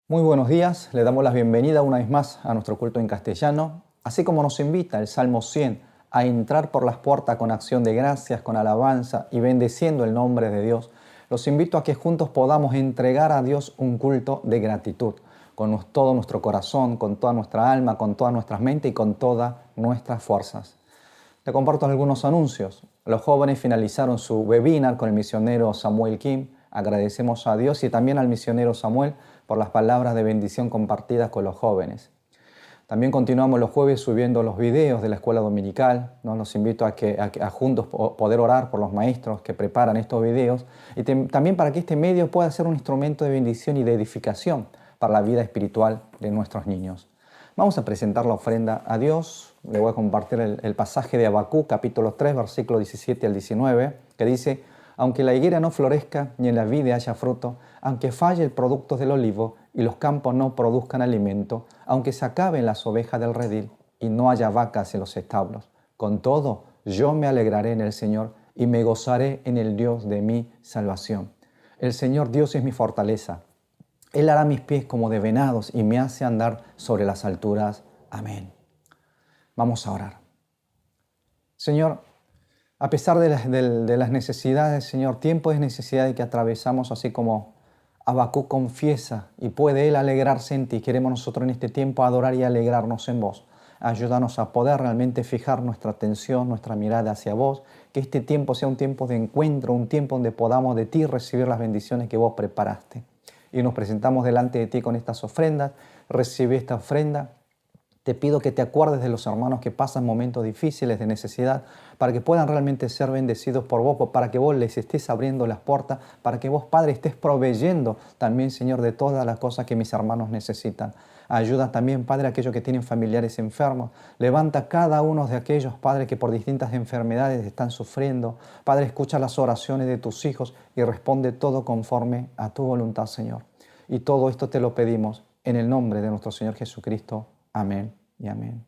Muy buenos días, le damos la bienvenida una vez más a nuestro culto en castellano, así como nos invita el Salmo 100 a entrar por las puertas con acción de gracias, con alabanza y bendeciendo el nombre de Dios. Los invito a que juntos podamos entregar a Dios un culto de gratitud, con todo nuestro corazón, con toda nuestra alma, con todas nuestras mentes y con todas nuestras fuerzas. Le comparto algunos anuncios. Los jóvenes finalizaron su webinar con el misionero Samuel Kim. Agradecemos a Dios y también al misionero Samuel por las palabras de bendición compartidas con los jóvenes. También continuamos los jueves subiendo los videos de la escuela dominical. Los invito a juntos poder orar por los maestros que preparan estos videos y también para que este medio pueda ser un instrumento de bendición y de edificación para la vida espiritual de nuestros niños. Vamos a presentar la ofrenda a Dios. Le voy a compartir el pasaje de Habacuc, capítulo 3, versículo 17 al 19, que dice: aunque la higuera no florezca ni en la vid haya fruto, aunque falle el producto del olivo y los campos no produzcan alimento, aunque se acaben las ovejas del redil y no haya vacas en los establos, con todo yo me alegraré en el Señor y me gozaré en el Dios de mi salvación. El Señor Dios es mi fortaleza. Él hará mis pies como de venados y me hace andar sobre las alturas. Amén. Vamos a orar. Señor, a pesar de las necesidades, Señor, tiempos de necesidad que atravesamos, así como Habacuc confiesa y puede él alegrarse en ti, queremos nosotros en este tiempo adorar y alegrarnos en vos. Ayúdanos a poder realmente fijar nuestra atención, nuestra mirada hacia vos, que este tiempo sea un tiempo de encuentro, un tiempo donde podamos de ti recibir las bendiciones que vos preparaste. Y nos presentamos delante de ti con estas ofrendas. Recibe esta ofrenda. Te pido que te acuerdes de los hermanos que pasan momentos difíciles de necesidad para que puedan realmente ser bendecidos por vos, para que vos les estés abriendo las puertas, para que vos, Padre, estés proveyendo también, Señor, de todas las cosas que mis hermanos necesitan. Ayuda también, Padre, a aquellos que tienen familiares enfermos. Levanta cada uno de aquellos, Padre, que por distintas enfermedades están sufriendo. Padre, escucha las oraciones de tus hijos y responde todo conforme a tu voluntad, Señor. Y todo esto te lo pedimos en el nombre de nuestro Señor Jesucristo. Amén y amén.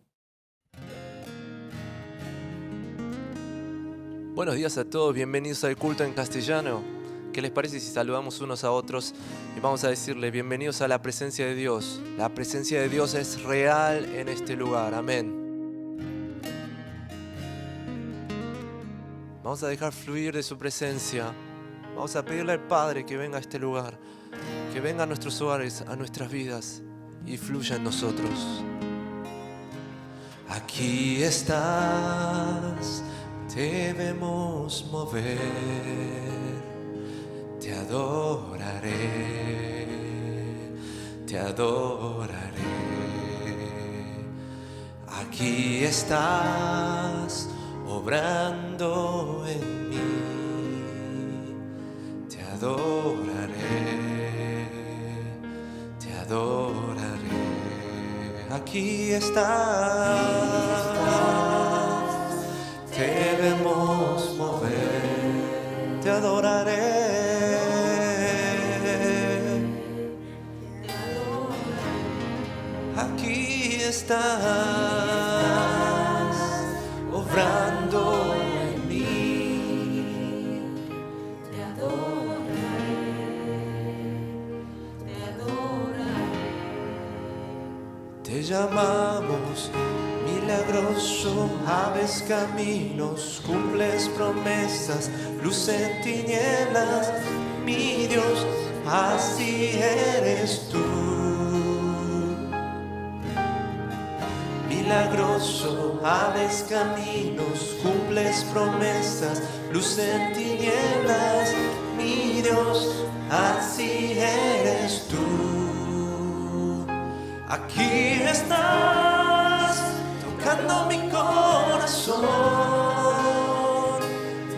Buenos días a todos, bienvenidos al culto en castellano. ¿Qué les parece si saludamos unos a otros y vamos a decirle bienvenidos a la presencia de Dios? La presencia de Dios es real en este lugar, amén. Vamos a dejar fluir de su presencia. Vamos a pedirle al Padre que venga a este lugar, que venga a nuestros hogares, a nuestras vidas y fluya en nosotros. Aquí estás, te vemos mover, te adoraré, te adoraré. Aquí estás, obrando en mí, te adoraré, te adoraré. Aquí estás, te vemos mover, te adoraré. Aquí estás, obrando en mí, te adoraré, te adoraré. Te llamamos milagroso, abres caminos, cumples promesas, luz en tinieblas, mi Dios, así eres tú. Milagroso, abres caminos, cumples promesas, luz en tinieblas, mi Dios, así eres tú. Aquí estás, tocando mi corazón,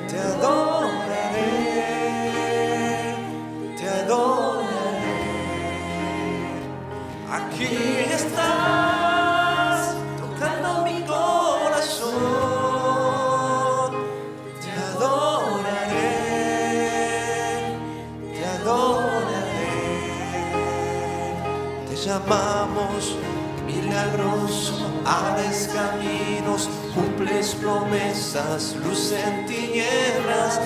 te adoraré, te adoraré. Aquí estás, llamamos. Milagroso, abres caminos, cumples promesas, luz en tinieblas.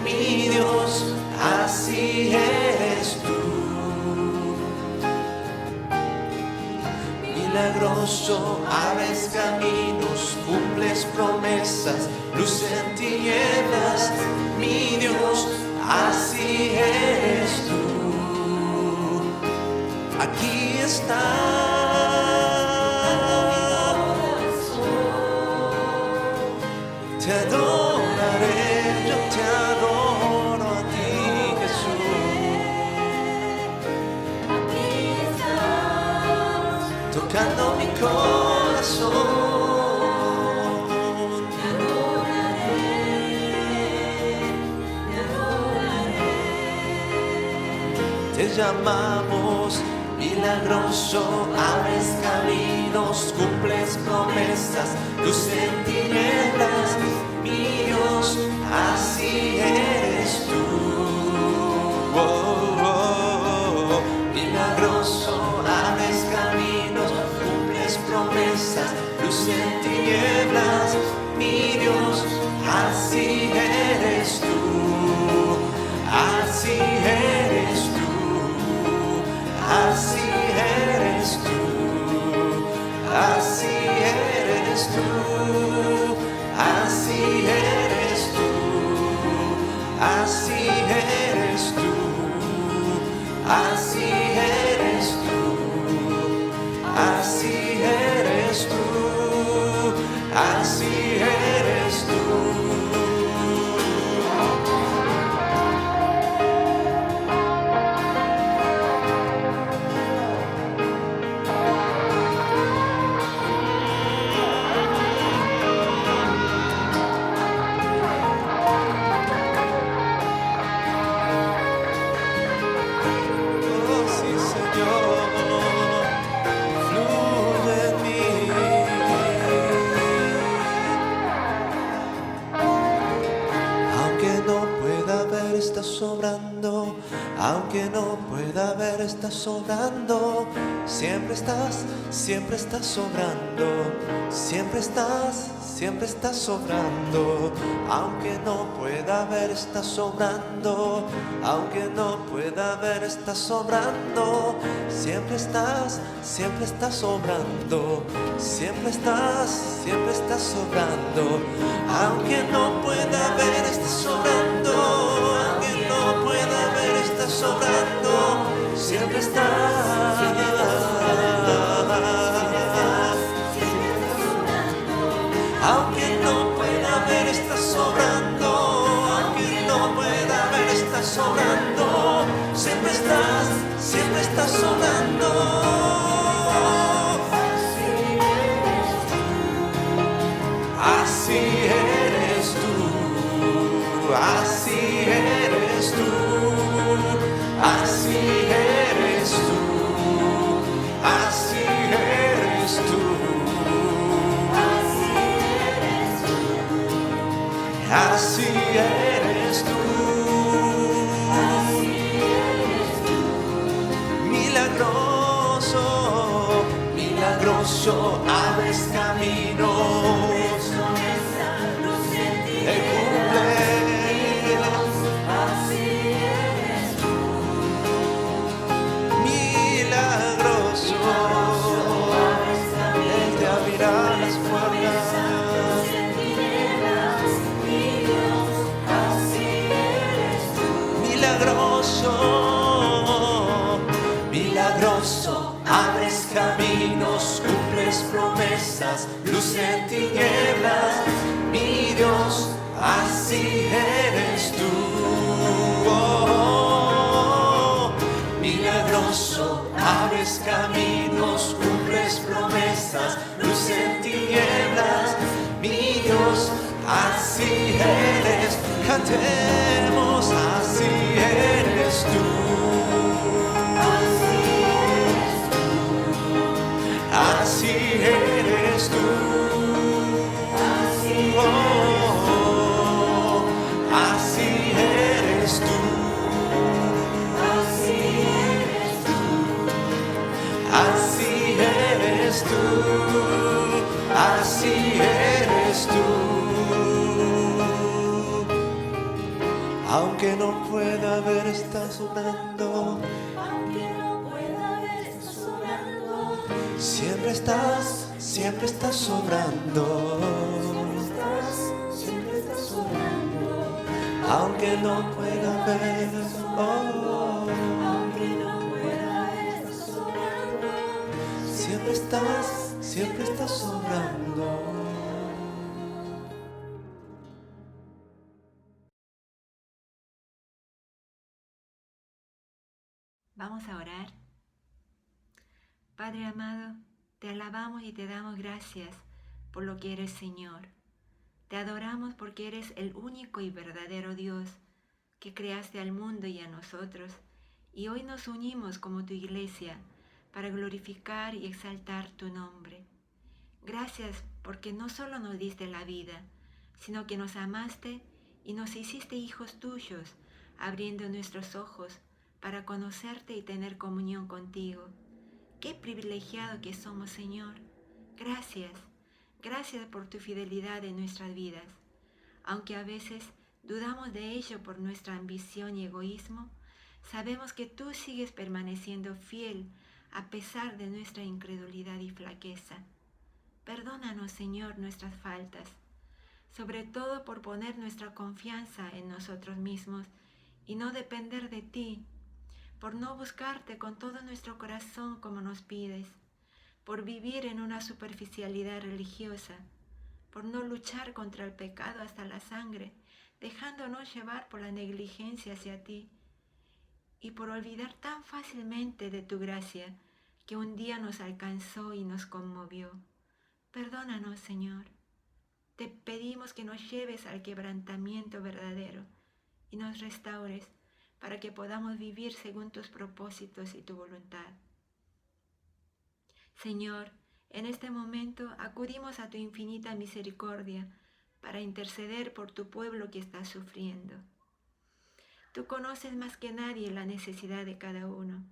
Mi Dios, así eres tú. Milagroso, abres caminos, cumples promesas, luz en tinieblas. Mi Dios, así eres tú. Aquí estás. Te adoraré, yo te adoro a ti, Jesús. Aquí estás, Tocando mi corazón. te adoraré, te adoraré. Te llamamos milagroso, abres caminos, cumples promesas, luz en tinieblas. Mi Dios, así eres tú. Oh, oh, oh. Milagroso, abres caminos, cumples promesas, luz en tinieblas. Mi Dios, así eres tú. Así eres tú. Así eres tú, así eres tú, así eres tú, así eres tú, así eres tú, así eres tú, así eres tú. Estás sobrando, aunque no pueda ver, estás sobrando. Siempre estás sobrando. Siempre estás sobrando. Aunque no pueda ver, estás sobrando. Aunque no pueda ver, estás sobrando. Siempre estás sobrando. Siempre estás sobrando. Aunque no pueda ver, estás sobrando. Sobrando, siempre estás, aunque no pueda ver, estás sobrando, aunque no pueda ver, estás sobrando, siempre estás sobrando. Así eres tú, así eres tú. Así eres tú, así eres tú, así eres tú, milagroso, milagroso, abres caminos, te cumples. Él te abrirá las puertas. Milagroso, milagroso, abres caminos, cumples promesas, luz en tinieblas. Mi Dios, así eres tú. Oh, milagroso, abres caminos, cumples promesas, luz en tinieblas. Mi Dios, así eres. Cantemos, así eres tú. Así eres tú. Oh, así eres tú. Así eres tú, así eres tú. Aunque no pueda ver, estás obrando. Aunque no pueda ver, estás sobrando. Siempre estás sobrando. Siempre estás sobrando. Aunque no pueda ver, oh, Aunque no pueda ver, estás sobrando. siempre estás sobrando. Vamos a orar. Padre amado, te alabamos y te damos gracias por lo que eres, Señor. Te adoramos porque eres el único y verdadero Dios que creaste al mundo y a nosotros, y hoy nos unimos como tu iglesia para glorificar y exaltar tu nombre. Gracias porque no solo nos diste la vida, sino que nos amaste y nos hiciste hijos tuyos, abriendo nuestros ojos para conocerte y tener comunión contigo. Qué privilegiado que somos, Señor. Gracias. Gracias por tu fidelidad en nuestras vidas. Aunque a veces dudamos de ello por nuestra ambición y egoísmo, sabemos que tú sigues permaneciendo fiel a pesar de nuestra incredulidad y flaqueza. Perdónanos, Señor, nuestras faltas, sobre todo por poner nuestra confianza en nosotros mismos y no depender de ti, por no buscarte con todo nuestro corazón como nos pides, por vivir en una superficialidad religiosa, por no luchar contra el pecado hasta la sangre, dejándonos llevar por la negligencia hacia ti, y por olvidar tan fácilmente de tu gracia que un día nos alcanzó y nos conmovió. Perdónanos, Señor. Te pedimos que nos lleves al quebrantamiento verdadero y nos restaures para que podamos vivir según tus propósitos y tu voluntad. Señor, en este momento acudimos a tu infinita misericordia para interceder por tu pueblo que está sufriendo. Tú conoces más que nadie la necesidad de cada uno,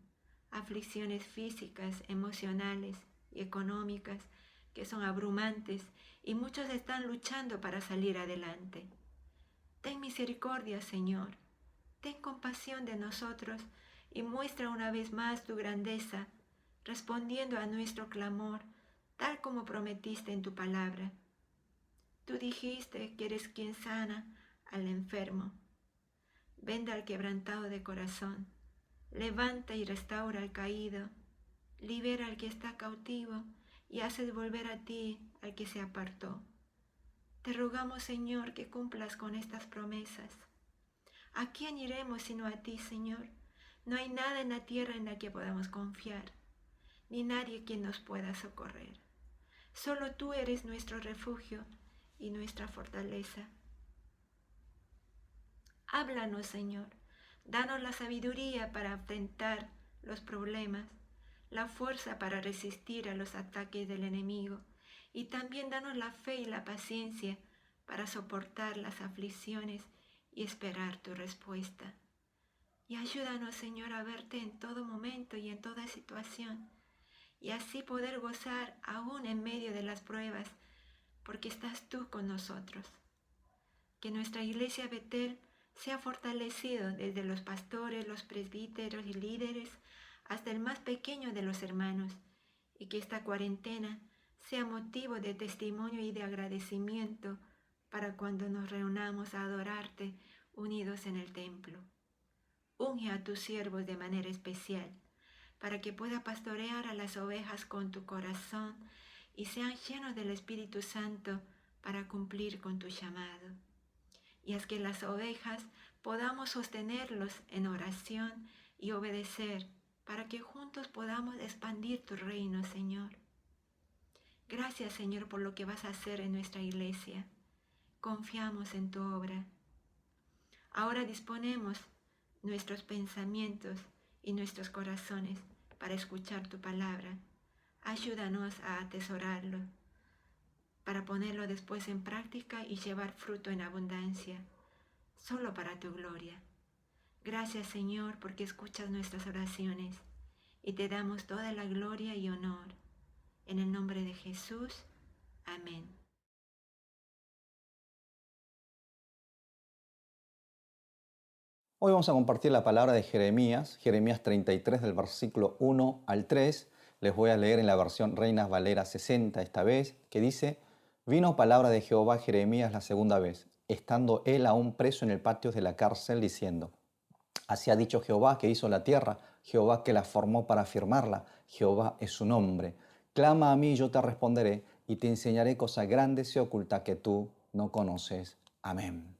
aflicciones físicas, emocionales y económicas que son abrumantes y muchos están luchando para salir adelante. Ten misericordia, Señor. Ten compasión de nosotros y muestra una vez más tu grandeza, respondiendo a nuestro clamor, tal como prometiste en tu palabra. Tú dijiste que eres quien sana al enfermo. Venda al quebrantado de corazón, levanta y restaura al caído, libera al que está cautivo y haces volver a ti al que se apartó. Te rogamos, Señor, que cumplas con estas promesas. ¿A quién iremos sino a ti, Señor? No hay nada en la tierra en la que podamos confiar, ni nadie quien nos pueda socorrer. Solo tú eres nuestro refugio y nuestra fortaleza. Háblanos, Señor. Danos la sabiduría para enfrentar los problemas, la fuerza para resistir a los ataques del enemigo y también danos la fe y la paciencia para soportar las aflicciones y esperar tu respuesta. Y ayúdanos, Señor, a verte en todo momento y en toda situación, y así poder gozar aún en medio de las pruebas, porque estás tú con nosotros. Que nuestra iglesia Betel sea fortalecido desde los pastores, los presbíteros y líderes, hasta el más pequeño de los hermanos, y que esta cuarentena sea motivo de testimonio y de agradecimiento para cuando nos reunamos a adorarte unidos en el templo. Unge a tus siervos de manera especial, para que pueda pastorear a las ovejas con tu corazón y sean llenos del Espíritu Santo para cumplir con tu llamado. Y haz que las ovejas podamos sostenerlos en oración y obedecer, para que juntos podamos expandir tu reino, Señor. Gracias, Señor, por lo que vas a hacer en nuestra iglesia. Confiamos en tu obra. Ahora disponemos nuestros pensamientos y nuestros corazones para escuchar tu palabra. Ayúdanos a atesorarlo, para ponerlo después en práctica y llevar fruto en abundancia, solo para tu gloria. Gracias, Señor, porque escuchas nuestras oraciones y te damos toda la gloria y honor. En el nombre de Jesús. Amén. Hoy vamos a compartir la palabra de Jeremías 33 del versículo 1 al 3. Les voy a leer en la versión Reina Valera 60 esta vez, que dice: Vino palabra de Jehová a Jeremías la segunda vez, estando él aún preso en el patio de la cárcel, diciendo: Así ha dicho Jehová que hizo la tierra, Jehová que la formó para firmarla, Jehová es su nombre. Clama a mí y yo te responderé, y te enseñaré cosas grandes y ocultas que tú no conoces. Amén.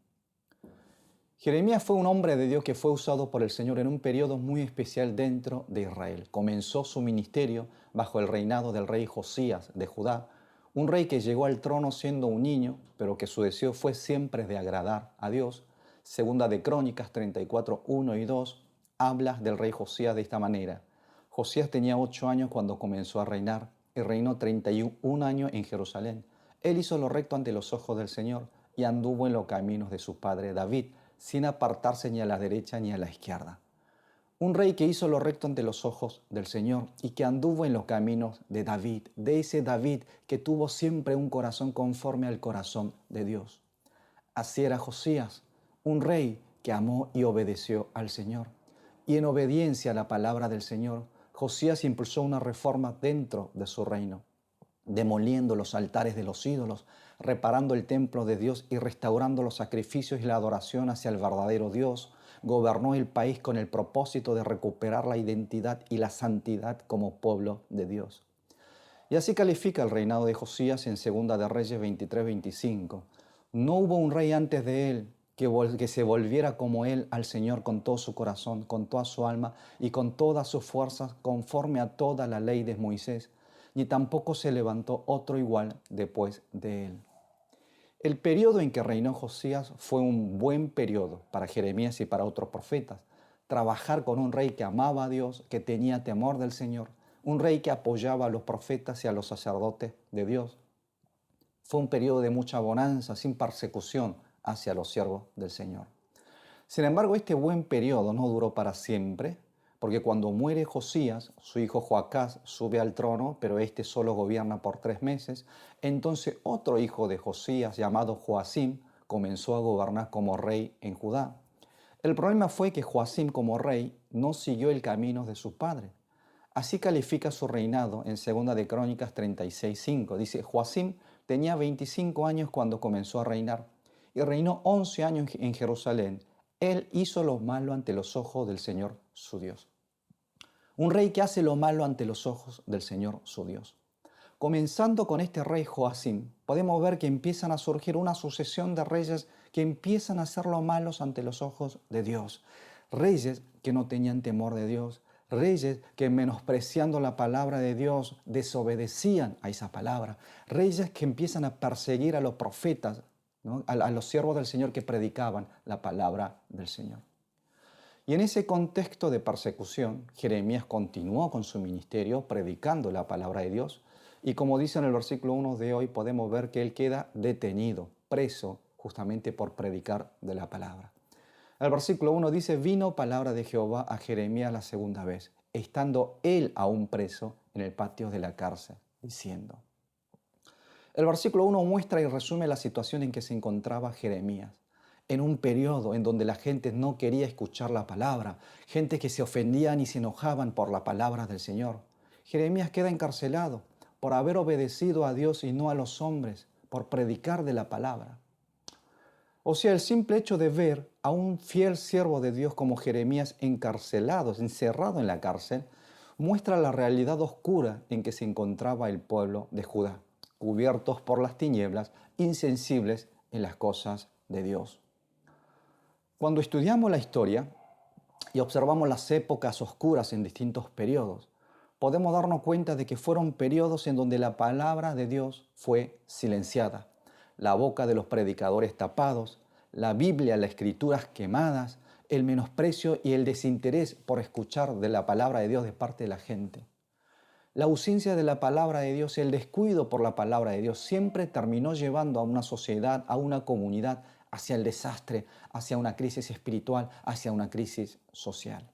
Jeremías fue un hombre de Dios que fue usado por el Señor en un periodo muy especial dentro de Israel. Comenzó su ministerio bajo el reinado del rey Josías de Judá, un rey que llegó al trono siendo un niño, pero que su deseo fue siempre de agradar a Dios. Segunda de Crónicas 34, 1 y 2 habla del rey Josías de esta manera. Josías tenía 8 años cuando comenzó a reinar y reinó 31 años en Jerusalén. Él hizo lo recto ante los ojos del Señor y anduvo en los caminos de su padre David, sin apartarse ni a la derecha ni a la izquierda. Un rey que hizo lo recto ante los ojos del Señor y que anduvo en los caminos de David, de ese David que tuvo siempre un corazón conforme al corazón de Dios. Así era Josías, un rey que amó y obedeció al Señor. Y en obediencia a la palabra del Señor, Josías impulsó una reforma dentro de su reino, demoliendo los altares de los ídolos, reparando el templo de Dios y restaurando los sacrificios y la adoración hacia el verdadero Dios. Gobernó el país con el propósito de recuperar la identidad y la santidad como pueblo de Dios. Y así califica el reinado de Josías en Segunda de Reyes 23-25. No hubo un rey antes de él que se volviera como él al Señor con todo su corazón, con toda su alma y con todas sus fuerzas, conforme a toda la ley de Moisés, ni tampoco se levantó otro igual después de él. El periodo en que reinó Josías fue un buen periodo para Jeremías y para otros profetas. Trabajar con un rey que amaba a Dios, que tenía temor del Señor, un rey que apoyaba a los profetas y a los sacerdotes de Dios. Fue un periodo de mucha bonanza, sin persecución hacia los siervos del Señor. Sin embargo, este buen periodo no duró para siempre, porque cuando muere Josías, su hijo Joacás sube al trono, pero este solo gobierna por 3 meses. Entonces otro hijo de Josías, llamado Joacim, comenzó a gobernar como rey en Judá. El problema fue que Joacim como rey no siguió el camino de su padre. Así califica su reinado en 2 de Crónicas 36:5. Dice: Joacim tenía 25 años cuando comenzó a reinar y reinó 11 años en Jerusalén. Él hizo lo malo ante los ojos del Señor su Dios. Un rey que hace lo malo ante los ojos del Señor su Dios. Comenzando con este rey Joacim, podemos ver que empiezan a surgir una sucesión de reyes que empiezan a hacer lo malos ante los ojos de Dios. Reyes que no tenían temor de Dios, reyes que menospreciando la palabra de Dios desobedecían a esa palabra, reyes que empiezan a perseguir a los profetas, ¿no? a los siervos del Señor que predicaban la palabra del Señor. Y en ese contexto de persecución, Jeremías continuó con su ministerio predicando la palabra de Dios. Y como dice en el versículo 1 de hoy, podemos ver que él queda detenido, preso, justamente por predicar de la palabra. El versículo 1 dice: Vino palabra de Jehová a Jeremías la segunda vez, estando él aún preso en el patio de la cárcel, diciendo. El versículo 1 muestra y resume la situación en que se encontraba Jeremías, en un periodo en donde la gente no quería escuchar la palabra, gente que se ofendían y se enojaban por la palabra del Señor. Jeremías queda encarcelado por haber obedecido a Dios y no a los hombres, por predicar de la palabra. O sea, el simple hecho de ver a un fiel siervo de Dios como Jeremías encarcelado, encerrado en la cárcel, muestra la realidad oscura en que se encontraba el pueblo de Judá, cubiertos por las tinieblas, insensibles en las cosas de Dios. Cuando estudiamos la historia y observamos las épocas oscuras en distintos periodos, podemos darnos cuenta de que fueron periodos en donde la palabra de Dios fue silenciada, la boca de los predicadores tapados, la Biblia, las escrituras quemadas, el menosprecio y el desinterés por escuchar de la palabra de Dios de parte de la gente. La ausencia de la palabra de Dios, el descuido por la palabra de Dios, siempre terminó llevando a una sociedad, a una comunidad, hacia el desastre, hacia una crisis espiritual, hacia una crisis social.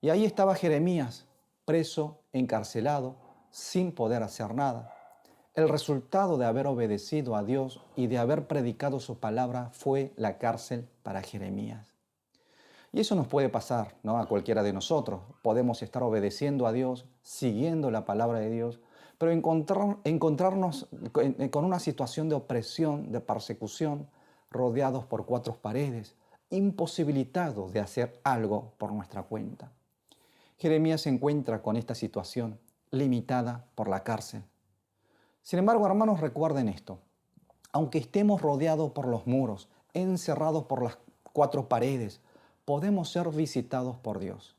Y ahí estaba Jeremías, preso, encarcelado, sin poder hacer nada. El resultado de haber obedecido a Dios y de haber predicado su palabra fue la cárcel para Jeremías. Y eso nos puede pasar, ¿no?, a cualquiera de nosotros. Podemos estar obedeciendo a Dios, siguiendo la palabra de Dios, pero encontrarnos con una situación de opresión, de persecución, rodeados por cuatro paredes, imposibilitados de hacer algo por nuestra cuenta. Jeremías se encuentra con esta situación, limitada por la cárcel. Sin embargo, hermanos, recuerden esto. Aunque estemos rodeados por los muros, encerrados por las cuatro paredes, podemos ser visitados por Dios.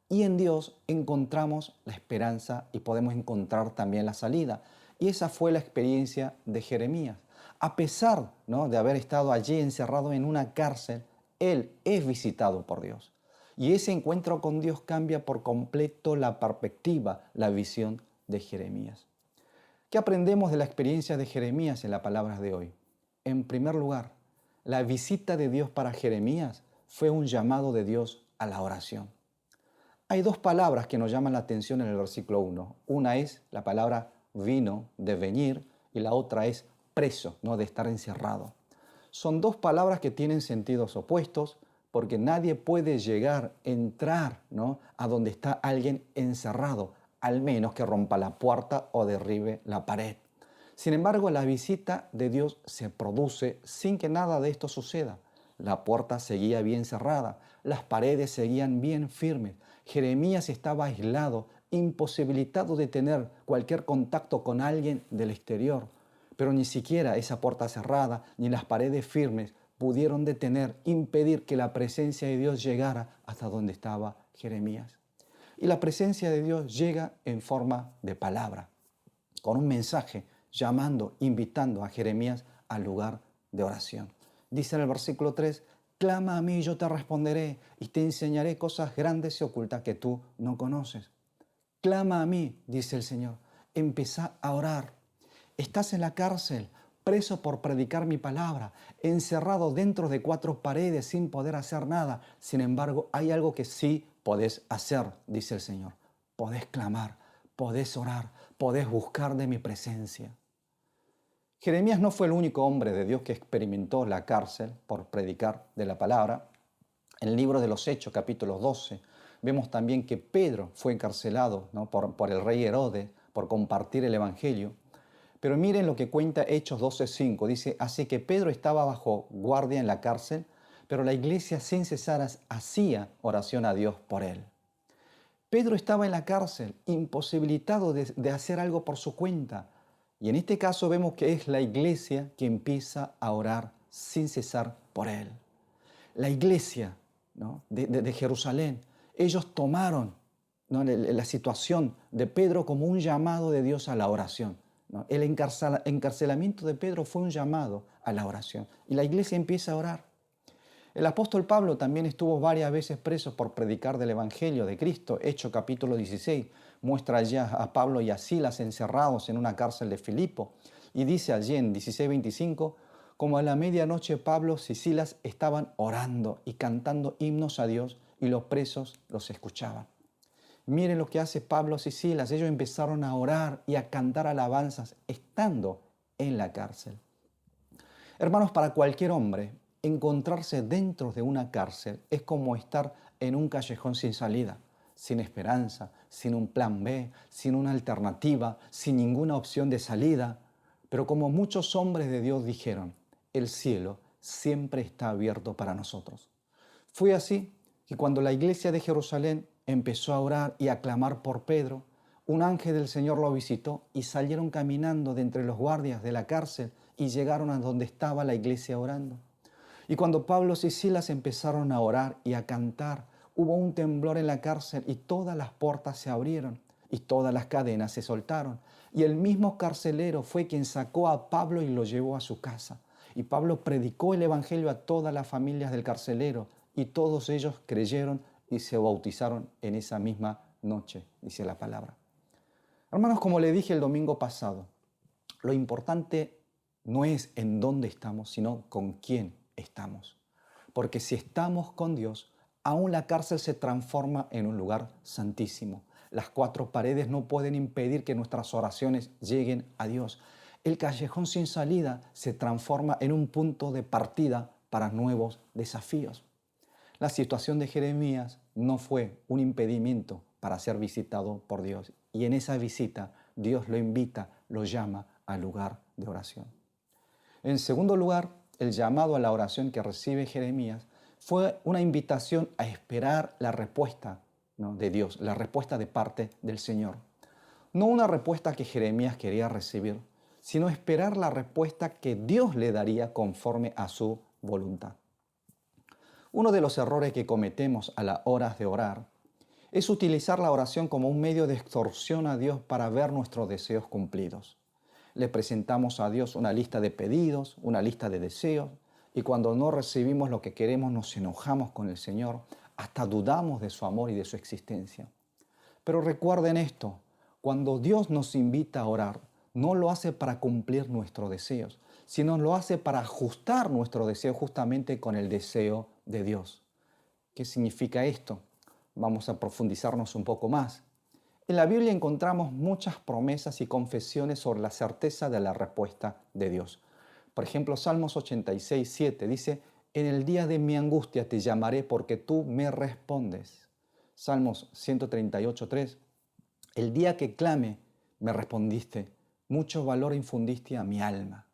Y en Dios encontramos la esperanza y podemos encontrar también la salida. Y esa fue la experiencia de Jeremías. A pesar, ¿no?, de haber estado allí encerrado en una cárcel, él es visitado por Dios. Y ese encuentro con Dios cambia por completo la perspectiva, la visión de Jeremías. ¿Qué aprendemos de la experiencia de Jeremías en las palabras de hoy? En primer lugar, la visita de Dios para Jeremías fue un llamado de Dios a la oración. Hay dos palabras que nos llaman la atención en el versículo 1. Una es la palabra vino, de venir, y la otra es preso, ¿no?, de estar encerrado. Son dos palabras que tienen sentidos opuestos porque nadie puede llegar, entrar, ¿no?, a donde está alguien encerrado, al menos que rompa la puerta o derribe la pared. Sin embargo, la visita de Dios se produce sin que nada de esto suceda. La puerta seguía bien cerrada, las paredes seguían bien firmes. Jeremías estaba aislado, imposibilitado de tener cualquier contacto con alguien del exterior. Pero ni siquiera esa puerta cerrada ni las paredes firmes pudieron detener, impedir que la presencia de Dios llegara hasta donde estaba Jeremías. Y la presencia de Dios llega en forma de palabra, con un mensaje llamando, invitando a Jeremías al lugar de oración. Dice en el versículo 3, clama a mí y yo te responderé y te enseñaré cosas grandes y ocultas que tú no conoces. Clama a mí, dice el Señor, empezá a orar. Estás en la cárcel, preso por predicar mi palabra, encerrado dentro de cuatro paredes sin poder hacer nada. Sin embargo, hay algo que sí podés hacer, dice el Señor. Podés clamar, podés orar, podés buscar de mi presencia. Jeremías no fue el único hombre de Dios que experimentó la cárcel por predicar de la palabra. En el libro de los Hechos, capítulo 12, vemos también que Pedro fue encarcelado, ¿no?, por el rey Herodes por compartir el evangelio. Pero miren lo que cuenta Hechos 12:5. Dice, así que Pedro estaba bajo guardia en la cárcel, pero la iglesia sin cesar hacía oración a Dios por él. Pedro estaba en la cárcel, imposibilitado de hacer algo por su cuenta. Y en este caso vemos que es la iglesia que empieza a orar sin cesar por él. La iglesia, ¿no?, de Jerusalén, ellos tomaron, ¿no?, la situación de Pedro como un llamado de Dios a la oración, ¿no? El encarcelamiento de Pedro fue un llamado a la oración. Y la iglesia empieza a orar. El apóstol Pablo también estuvo varias veces preso por predicar del Evangelio de Cristo. Hechos capítulo 16 muestra allí a Pablo y a Silas encerrados en una cárcel de Filipo. Y dice allí en 16:25, como a la medianoche Pablo y Silas estaban orando y cantando himnos a Dios y los presos los escuchaban. Miren lo que hace Pablo y Silas. Ellos empezaron a orar y a cantar alabanzas estando en la cárcel. Hermanos, para cualquier hombre, encontrarse dentro de una cárcel es como estar en un callejón sin salida, sin esperanza, sin un plan B, sin una alternativa, sin ninguna opción de salida. Pero como muchos hombres de Dios dijeron, el cielo siempre está abierto para nosotros. Fue así que cuando la iglesia de Jerusalén empezó a orar y a clamar por Pedro, un ángel del Señor lo visitó y salieron caminando de entre los guardias de la cárcel y llegaron a donde estaba la iglesia orando. Y cuando Pablo y Silas empezaron a orar y a cantar, hubo un temblor en la cárcel y todas las puertas se abrieron y todas las cadenas se soltaron. Y el mismo carcelero fue quien sacó a Pablo y lo llevó a su casa. Y Pablo predicó el evangelio a todas las familias del carcelero y todos ellos creyeron y se bautizaron en esa misma noche, dice la palabra. Hermanos, como le dije el domingo pasado, lo importante no es en dónde estamos, sino con quién estamos. Porque si estamos con Dios, aún la cárcel se transforma en un lugar santísimo. Las cuatro paredes no pueden impedir que nuestras oraciones lleguen a Dios. El callejón sin salida se transforma en un punto de partida para nuevos desafíos. La situación de Jeremías no fue un impedimento para ser visitado por Dios. Y en esa visita Dios lo invita, lo llama al lugar de oración. En segundo lugar, el llamado a la oración que recibe Jeremías fue una invitación a esperar la respuesta, ¿no?, de Dios, la respuesta de parte del Señor. No una respuesta que Jeremías quería recibir, sino esperar la respuesta que Dios le daría conforme a su voluntad. Uno de los errores que cometemos a la hora de orar es utilizar la oración como un medio de extorsión a Dios para ver nuestros deseos cumplidos. Le presentamos a Dios una lista de pedidos, una lista de deseos, y cuando no recibimos lo que queremos nos enojamos con el Señor, hasta dudamos de su amor y de su existencia. Pero recuerden esto, cuando Dios nos invita a orar, no lo hace para cumplir nuestros deseos, sino lo hace para ajustar nuestro deseo justamente con el deseo de Dios. ¿Qué significa esto? Vamos a profundizarnos un poco más. En la Biblia encontramos muchas promesas y confesiones sobre la certeza de la respuesta de Dios. Por ejemplo, Salmos 86, 7 dice, en el día de mi angustia te llamaré porque tú me respondes. Salmos 138, 3, el día que clame me respondiste, mucho valor infundiste a mi alma.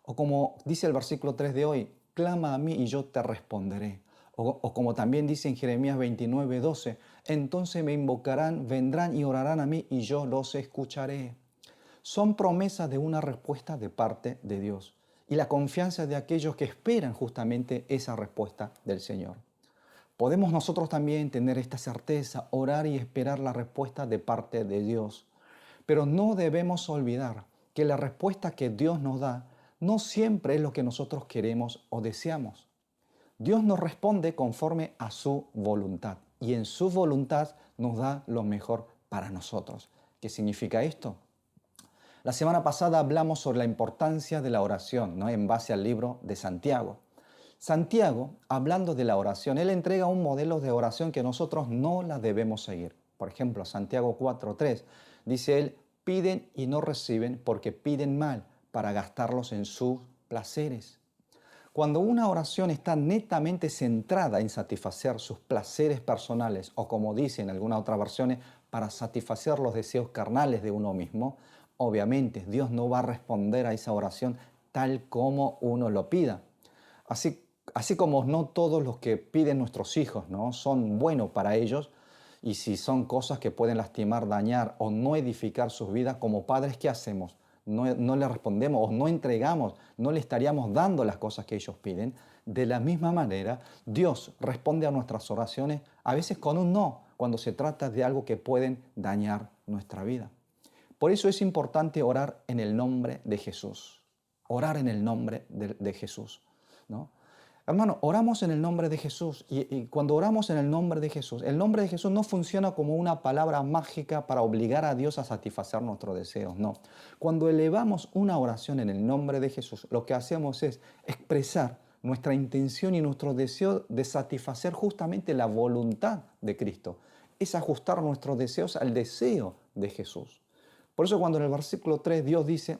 O como dice el versículo 3 de hoy, clama a mí y yo te responderé. O como también dice en Jeremías 29, 12, entonces me invocarán, vendrán y orarán a mí y yo los escucharé. Son promesas de una respuesta de parte de Dios y la confianza de aquellos que esperan justamente esa respuesta del Señor. Podemos nosotros también tener esta certeza, orar y esperar la respuesta de parte de Dios. Pero no debemos olvidar que la respuesta que Dios nos da no siempre es lo que nosotros queremos o deseamos. Dios nos responde conforme a su voluntad y en su voluntad nos da lo mejor para nosotros. ¿Qué significa esto? La semana pasada hablamos sobre la importancia de la oración, ¿no?, en base al libro de Santiago. Santiago, hablando de la oración, él entrega un modelo de oración que nosotros no la debemos seguir. Por ejemplo, Santiago 4:3 dice él, piden y no reciben porque piden mal para gastarlos en sus placeres. Cuando una oración está netamente centrada en satisfacer sus placeres personales o como dicen algunas otras versiones, para satisfacer los deseos carnales de uno mismo, obviamente Dios no va a responder a esa oración tal como uno lo pida. Así como no todos los que piden nuestros hijos, ¿no?, son buenos para ellos, y si son cosas que pueden lastimar, dañar o no edificar sus vidas, como padres, ¿qué hacemos? No le respondemos o no entregamos, no le estaríamos dando las cosas que ellos piden. De la misma manera, Dios responde a nuestras oraciones a veces con un no, cuando se trata de algo que pueden dañar nuestra vida. Por eso es importante orar en el nombre de Jesús. Orar en el nombre de Jesús, ¿no? Hermano, oramos en el nombre de Jesús y cuando oramos en el nombre de Jesús no funciona como una palabra mágica para obligar a Dios a satisfacer nuestros deseos, no. Cuando elevamos una oración en el nombre de Jesús, lo que hacemos es expresar nuestra intención y nuestro deseo de satisfacer justamente la voluntad de Cristo. Es ajustar nuestros deseos al deseo de Jesús. Por eso cuando en el versículo 3 Dios dice,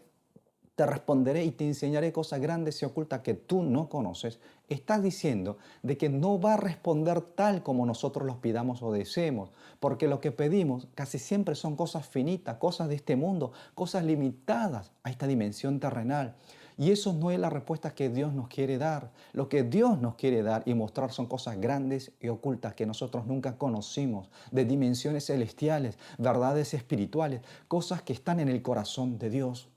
te responderé y te enseñaré cosas grandes y ocultas que tú no conoces, está diciendo de que no va a responder tal como nosotros los pidamos o deseemos, porque lo que pedimos casi siempre son cosas finitas, cosas de este mundo, cosas limitadas a esta dimensión terrenal. Y eso no es la respuesta que Dios nos quiere dar. Lo que Dios nos quiere dar y mostrar son cosas grandes y ocultas que nosotros nunca conocimos, de dimensiones celestiales, verdades espirituales, cosas que están en el corazón de Dios.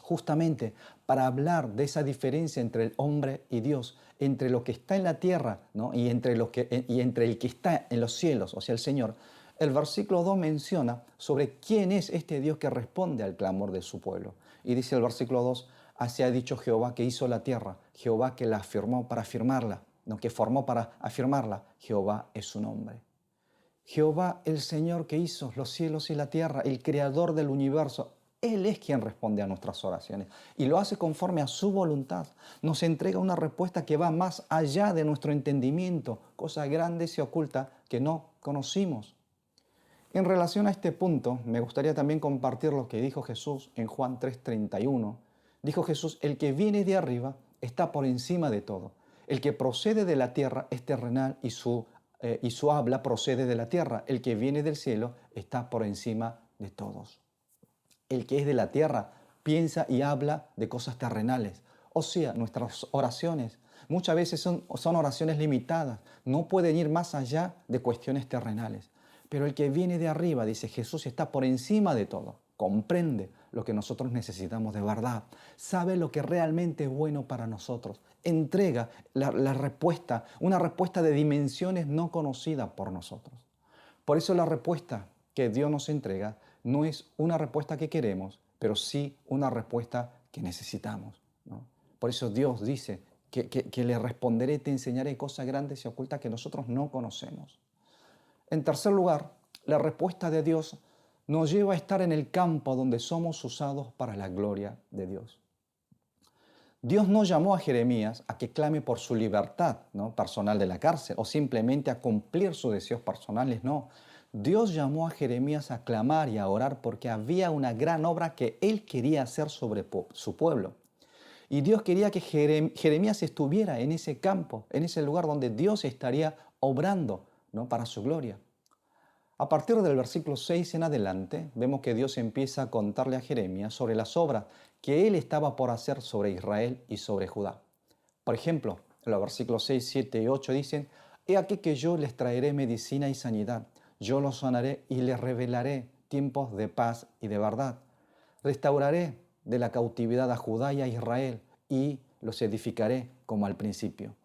Justamente para hablar de esa diferencia entre el hombre y Dios, entre lo que está en la tierra, ¿no?, y entre el que está en los cielos, o sea, el Señor. El versículo 2 menciona sobre quién es este Dios que responde al clamor de su pueblo. Y dice el versículo 2, así ha dicho Jehová que hizo la tierra, Jehová que la afirmó para afirmarla, no, que formó para afirmarla, Jehová es su nombre. Jehová, el Señor que hizo los cielos y la tierra, el creador del universo, Él es quien responde a nuestras oraciones y lo hace conforme a su voluntad. Nos entrega una respuesta que va más allá de nuestro entendimiento, cosas grandes y ocultas que no conocimos. En relación a este punto, me gustaría también compartir lo que dijo Jesús en Juan 3:31. Dijo Jesús, el que viene de arriba está por encima de todo. El que procede de la tierra es terrenal y su habla procede de la tierra. El que viene del cielo está por encima de todos. El que es de la tierra piensa y habla de cosas terrenales. O sea, nuestras oraciones muchas veces son oraciones limitadas, no pueden ir más allá de cuestiones terrenales. Pero el que viene de arriba, dice Jesús, está por encima de todo, comprende lo que nosotros necesitamos de verdad, sabe lo que realmente es bueno para nosotros, entrega la respuesta, una respuesta de dimensiones no conocidas por nosotros. Por eso la respuesta que Dios nos entrega no es una respuesta que queremos, pero sí una respuesta que necesitamos, ¿no? Por eso Dios dice que le responderé, te enseñaré cosas grandes y ocultas que nosotros no conocemos. En tercer lugar, la respuesta de Dios nos lleva a estar en el campo donde somos usados para la gloria de Dios. Dios no llamó a Jeremías a que clame por su libertad, ¿no?, personal de la cárcel o simplemente a cumplir sus deseos personales, no. Dios llamó a Jeremías a clamar y a orar porque había una gran obra que él quería hacer sobre su pueblo. Y Dios quería que Jeremías estuviera en ese campo, en ese lugar donde Dios estaría obrando, ¿no?, para su gloria. A partir del versículo 6 en adelante, vemos que Dios empieza a contarle a Jeremías sobre las obras que él estaba por hacer sobre Israel y sobre Judá. Por ejemplo, los versículos 6, 7 y 8 dicen, «He aquí que yo les traeré medicina y sanidad, yo los sanaré y les revelaré tiempos de paz y de verdad. Restauraré de la cautividad a Judá y a Israel y los edificaré como al principio.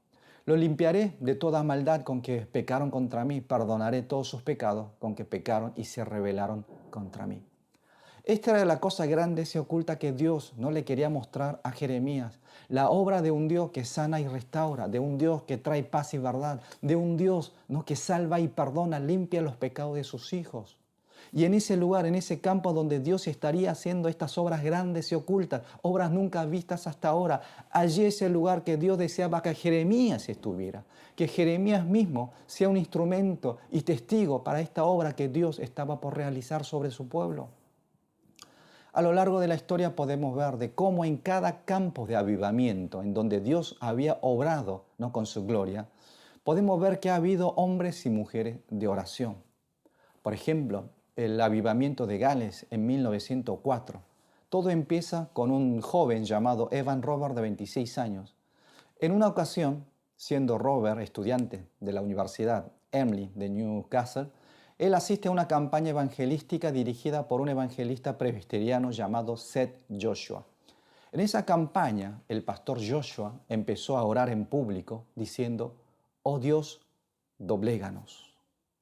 Los limpiaré de toda maldad con que pecaron contra mí, perdonaré todos sus pecados con que pecaron y se rebelaron contra mí». Esta era la cosa grande y oculta que Dios no le quería mostrar a Jeremías. La obra de un Dios que sana y restaura, de un Dios que trae paz y verdad, de un Dios, ¿no?, que salva y perdona, limpia los pecados de sus hijos. Y en ese lugar, en ese campo donde Dios estaría haciendo estas obras grandes y ocultas, obras nunca vistas hasta ahora, allí es el lugar que Dios deseaba que Jeremías estuviera, que Jeremías mismo sea un instrumento y testigo para esta obra que Dios estaba por realizar sobre su pueblo. A lo largo de la historia podemos ver de cómo en cada campo de avivamiento en donde Dios había obrado, ¿no?, con su gloria, podemos ver que ha habido hombres y mujeres de oración. Por ejemplo, el avivamiento de Gales en 1904. Todo empieza con un joven llamado Evan Roberts de 26 años. En una ocasión, siendo Robert estudiante de la Universidad Emily de Newcastle, él asiste a una campaña evangelística dirigida por un evangelista presbiteriano llamado Seth Joshua. En esa campaña, el pastor Joshua empezó a orar en público diciendo, «Oh Dios, dobléganos,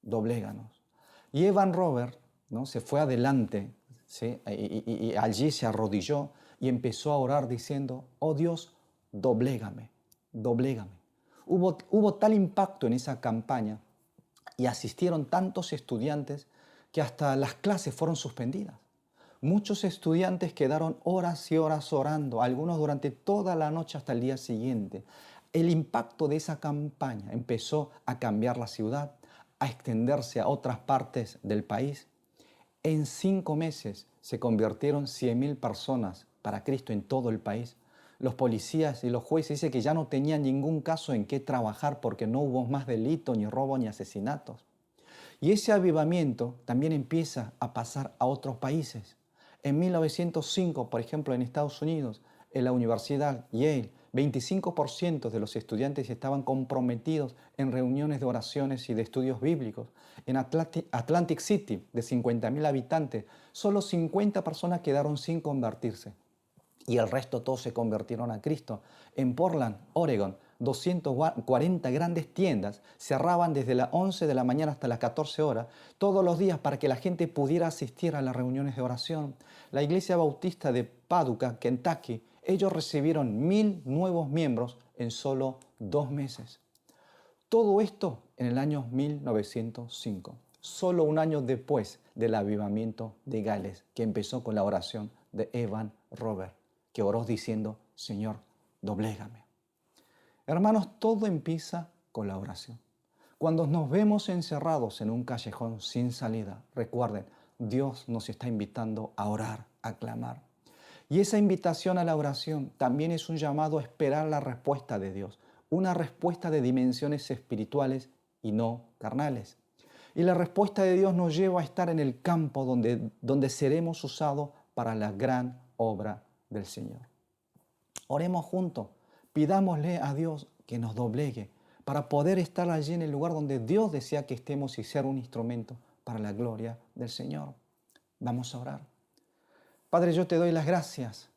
dobléganos». Y Evan Roberts, ¿no?, se fue adelante, ¿sí?, y allí se arrodilló y empezó a orar diciendo, «Oh Dios, doblégame, doblégame». Hubo tal impacto en esa campaña y asistieron tantos estudiantes que hasta las clases fueron suspendidas. Muchos estudiantes quedaron horas y horas orando, algunos durante toda la noche hasta el día siguiente. El impacto de esa campaña empezó a cambiar la ciudad, a extenderse a otras partes del país. En 5 meses se convirtieron 100.000 personas para Cristo en todo el país. Los policías y los jueces dicen que ya no tenían ningún caso en qué trabajar porque no hubo más delito, ni robo, ni asesinatos. Y ese avivamiento también empieza a pasar a otros países. En 1905, por ejemplo, en Estados Unidos, en la Universidad Yale, 25% de los estudiantes estaban comprometidos en reuniones de oraciones y de estudios bíblicos. En Atlantic City, de 50.000 habitantes, solo 50 personas quedaron sin convertirse y el resto todos se convirtieron a Cristo. En Portland, Oregon, 240 grandes tiendas cerraban desde las 11 de la mañana hasta las 14 horas, todos los días para que la gente pudiera asistir a las reuniones de oración. La Iglesia Bautista de Paducah, Kentucky, ellos recibieron 1.000 nuevos miembros en solo 2 meses. Todo esto en el año 1905, solo un año después del avivamiento de Gales, que empezó con la oración de Evan Roberts, que oró diciendo, «Señor, doblégame». Hermanos, todo empieza con la oración. Cuando nos vemos encerrados en un callejón sin salida, recuerden, Dios nos está invitando a orar, a clamar. Y esa invitación a la oración también es un llamado a esperar la respuesta de Dios, una respuesta de dimensiones espirituales y no carnales. Y la respuesta de Dios nos lleva a estar en el campo donde seremos usados para la gran obra del Señor. Oremos juntos, pidámosle a Dios que nos doblegue para poder estar allí en el lugar donde Dios desea que estemos y ser un instrumento para la gloria del Señor. Vamos a orar. Padre, yo te doy las gracias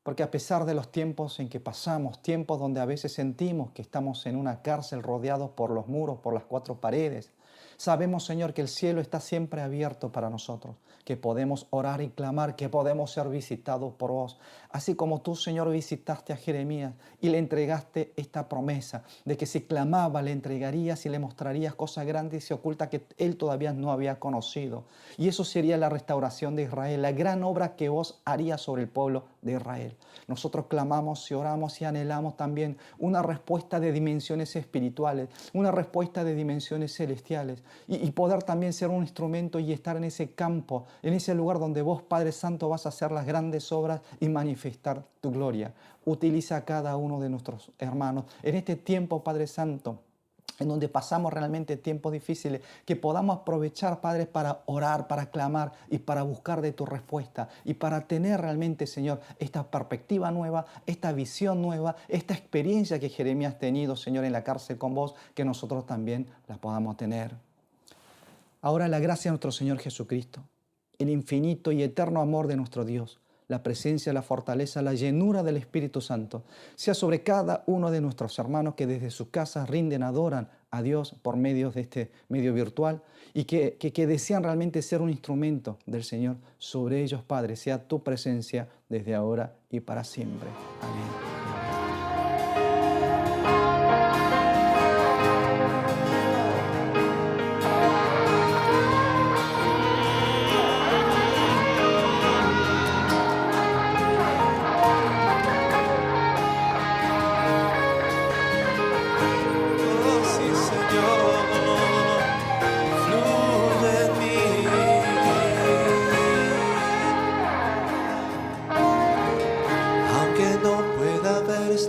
porque a pesar de los tiempos en que pasamos, tiempos donde a veces sentimos que estamos en una cárcel rodeados por los muros, por las cuatro paredes, sabemos, Señor, que el cielo está siempre abierto para nosotros, que podemos orar y clamar, que podemos ser visitados por vos. Así como tú, Señor, visitaste a Jeremías y le entregaste esta promesa de que si clamaba le entregarías y le mostrarías cosas grandes y ocultas que él todavía no había conocido. Y eso sería la restauración de Israel, la gran obra que vos harías sobre el pueblo de Israel. Nosotros clamamos y oramos y anhelamos también una respuesta de dimensiones espirituales, una respuesta de dimensiones celestiales y poder también ser un instrumento y estar en ese campo, en ese lugar donde vos, Padre Santo, vas a hacer las grandes obras y manifestar tu gloria. Utiliza a cada uno de nuestros hermanos en este tiempo, Padre Santo, en donde pasamos realmente tiempos difíciles, que podamos aprovechar, Padre, para orar, para clamar y para buscar de tu respuesta y para tener realmente, Señor, esta perspectiva nueva, esta visión nueva, esta experiencia que Jeremías ha tenido, Señor, en la cárcel con vos, que nosotros también la podamos tener. Ahora la gracia de nuestro Señor Jesucristo, el infinito y eterno amor de nuestro Dios, la presencia, la fortaleza, la llenura del Espíritu Santo, sea sobre cada uno de nuestros hermanos que desde sus casas rinden, adoran a Dios por medio de este medio virtual y que desean realmente ser un instrumento del Señor. Sobre ellos, Padre, sea tu presencia desde ahora y para siempre. Amén.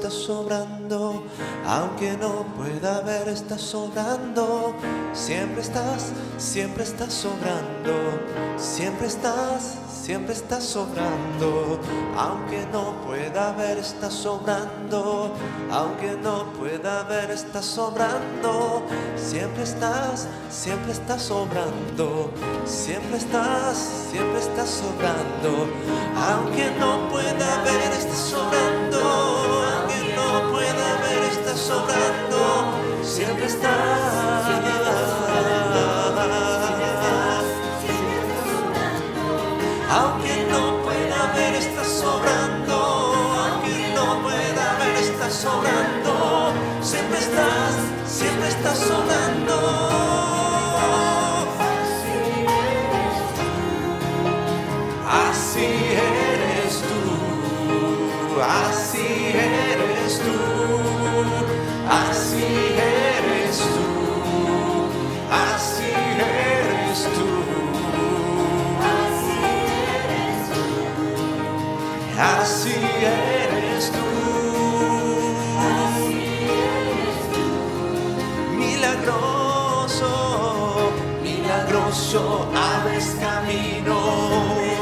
Sobrando, aunque no pueda ver, estás sobrando. Siempre estás sobrando. Siempre estás sobrando. Aunque no pueda ver, estás sobrando. Aunque no pueda ver, estás sobrando. Siempre estás sobrando. Siempre estás sobrando. Aunque no pueda ver, estás sobrando. Sobrando, siempre estás. Aunque no pueda ver, estás sobrando. Aunque no pueda ver, estás sobrando. Siempre estás sobrando. Así eres tú. Así eres tú. Así eres tú, así eres tú, así eres tú, milagroso, milagroso, abres caminos,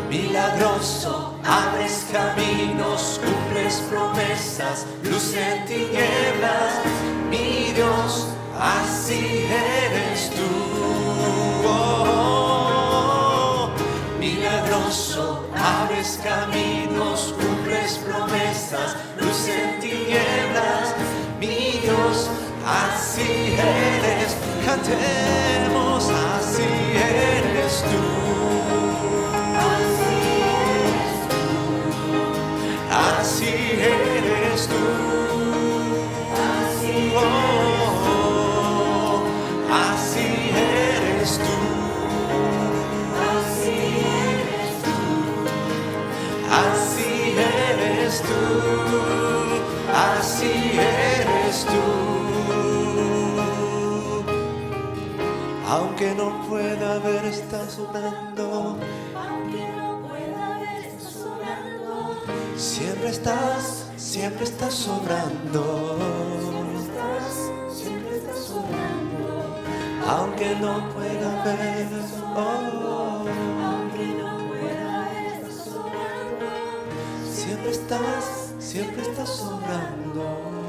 milagroso, abres caminos, cumples promesas, luz en tinieblas, mi Dios, así eres tú. Milagroso, abres caminos, cumples promesas, luz en tinieblas, mi Dios, así eres. Cantemos, así eres tú. Así eres así eres tú. Oh, así eres tú. Así eres tú. Así eres tú. Así eres tú. Aunque no pueda ver, estás obrando. Aunque no pueda ver, estás obrando. Siempre estás obrando. Siempre estás obrando. Aunque no pueda ver, oh, Aunque no pueda ver, estás obrando. siempre estás obrando.